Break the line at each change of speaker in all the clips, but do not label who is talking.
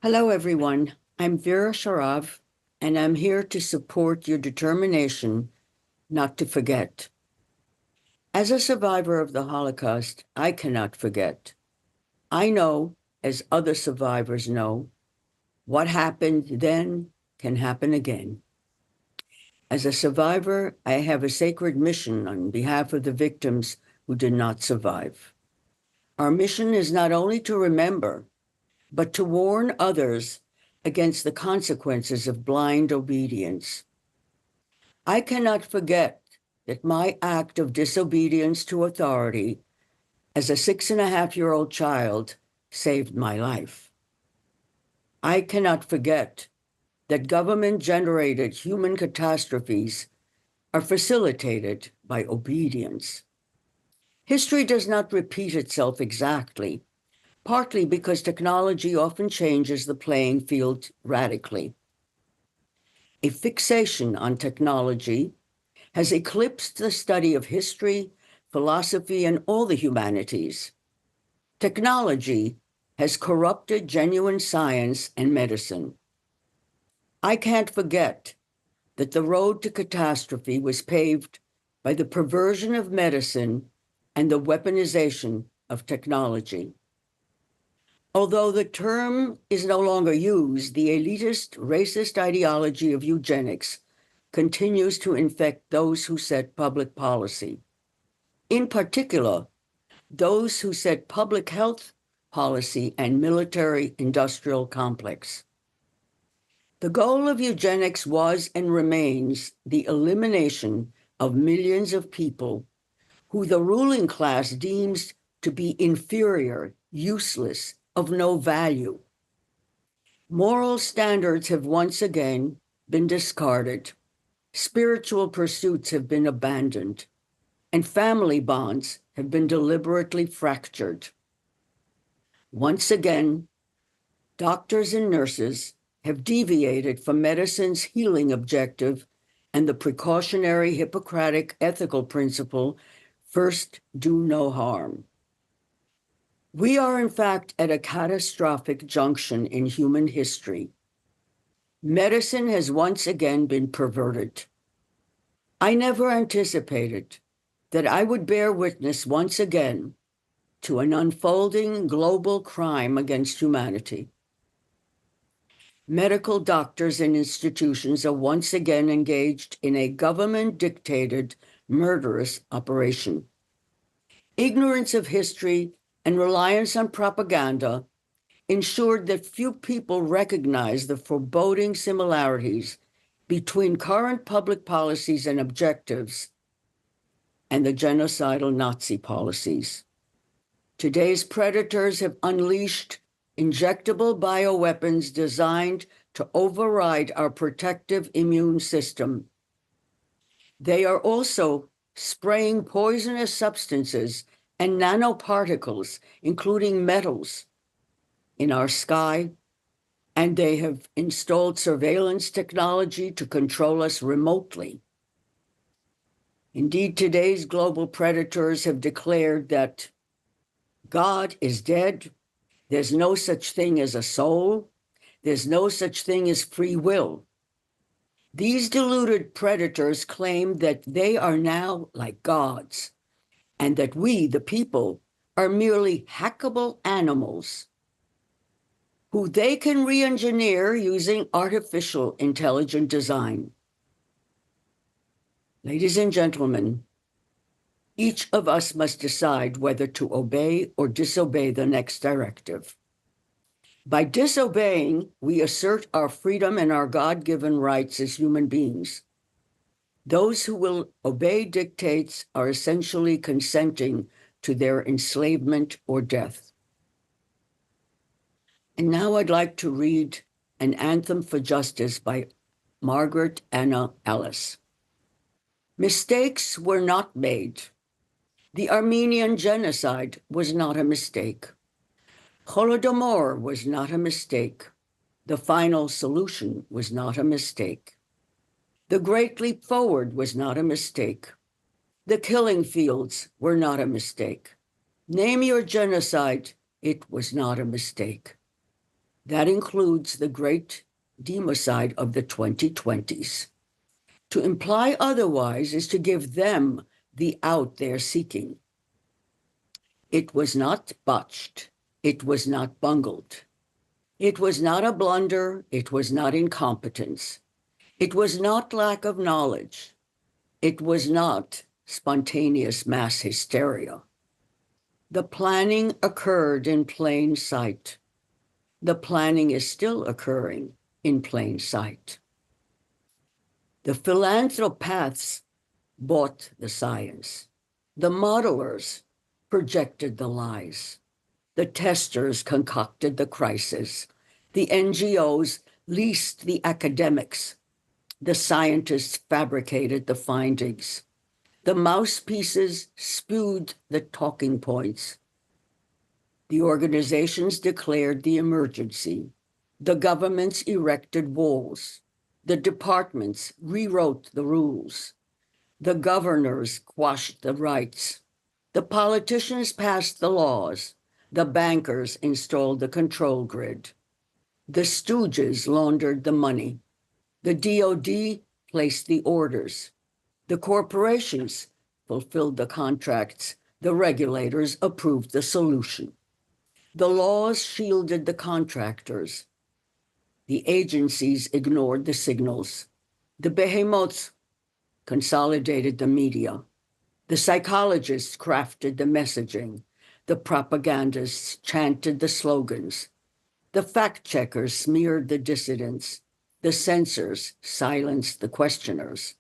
Hello, everyone. I'm Vera Sharav, and I'm here to support your determination not to forget. As a survivor of the Holocaust, I cannot forget. I know, as other survivors know, what happened then can happen again. As a survivor, I have a sacred mission on behalf of the victims who did not survive. Our mission is not only to remember, but to warn others against the consequences of blind obedience. I cannot forget that my act of disobedience to authority as a 6.5-year-old child saved my life. I cannot forget that government-generated human catastrophes are facilitated by obedience. History does not repeat itself exactly, partly because technology often changes the playing field radically. A fixation on technology has eclipsed the study of history, philosophy, and all the humanities. Technology has corrupted genuine science and medicine. I can't forget that the road to catastrophe was paved by the perversion of medicine and the weaponization of technology. Although the term is no longer used, the elitist, racist ideology of eugenics continues to infect those who set public policy. In particular, those who set public health policy and military-industrial complex. The goal of eugenics was and remains the elimination of millions of people who the ruling class deems to be inferior, useless, of no value. Moral standards have once again been discarded. Spiritual pursuits have been abandoned, and family bonds have been deliberately fractured. Once again, doctors and nurses have deviated from medicine's healing objective and the precautionary Hippocratic ethical principle, first do no harm. We are, in fact, at a catastrophic junction in human history. Medicine has once again been perverted. I never anticipated that I would bear witness once again to an unfolding global crime against humanity. Medical doctors and institutions are once again engaged in a government-dictated, murderous operation. Ignorance of history and reliance on propaganda ensured that few people recognize the foreboding similarities between current public policies and objectives and the genocidal Nazi policies. Today's predators have unleashed injectable bioweapons designed to override our protective immune system. They are also spraying poisonous substances and nanoparticles, including metals, in our sky, and they have installed surveillance technology to control us remotely. Indeed, today's global predators have declared that God is dead, there's no such thing as a soul, there's no such thing as free will. These deluded predators claim that they are now like gods, and that we, the people, are merely hackable animals who they can re-engineer using artificial intelligent design. Ladies and gentlemen, each of us must decide whether to obey or disobey the next directive. By disobeying, we assert our freedom and our God-given rights as human beings. Those who will obey dictates are essentially consenting to their enslavement or death. And now I'd like to read an anthem for justice by Margaret Anna Ellis. Mistakes were not made. The Armenian genocide was not a mistake. Holodomor was not a mistake. The final solution was not a mistake. The Great Leap Forward was not a mistake. The killing fields were not a mistake. Name your genocide, it was not a mistake. That includes the great democide of the 2020s. To imply otherwise is to give them the out they're seeking. It was not botched. It was not bungled. It was not a blunder. It was not incompetence. It was not lack of knowledge. It was not spontaneous mass hysteria. The planning occurred in plain sight. The planning is still occurring in plain sight. The philanthropaths bought the science. The modelers projected the lies. The testers concocted the crisis. The NGOs leased the academics. The scientists fabricated the findings. The mouthpieces spewed the talking points. The organizations declared the emergency. The governments erected walls. The departments rewrote the rules. The governors quashed the rights. The politicians passed the laws. The bankers installed the control grid. The stooges laundered the money. The DOD placed the orders. The corporations fulfilled the contracts. The regulators approved the solution. The laws shielded the contractors. The agencies ignored the signals. The behemoths consolidated the media. The psychologists crafted the messaging. The propagandists chanted the slogans. The fact-checkers smeared the dissidents. The censors silenced the questioners.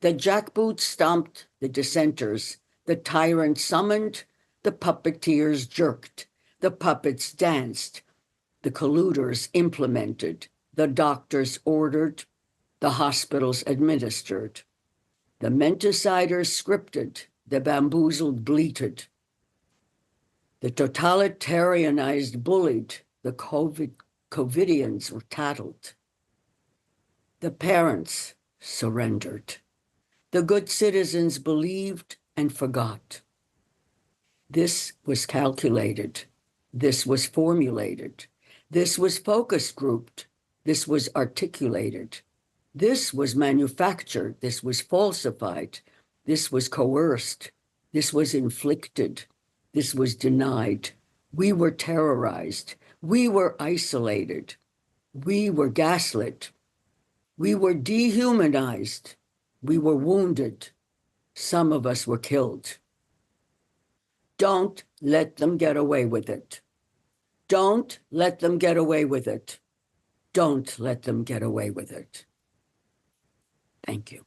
The jackboots stomped the dissenters. The tyrant summoned. The puppeteers jerked. The puppets danced. The colluders implemented. The doctors ordered. The hospitals administered. The menticiders scripted. The bamboozled bleated. The totalitarianized bullied. The COVIDians were tattled. The parents surrendered. The good citizens believed and forgot. This was calculated. This was formulated. This was focus grouped. This was articulated. This was manufactured. This was falsified. This was coerced. This was inflicted. This was denied. We were terrorized. We were isolated. We were gaslit. We were dehumanized. We were wounded. Some of us were killed. Don't let them get away with it. Don't let them get away with it. Don't let them get away with it. Thank you.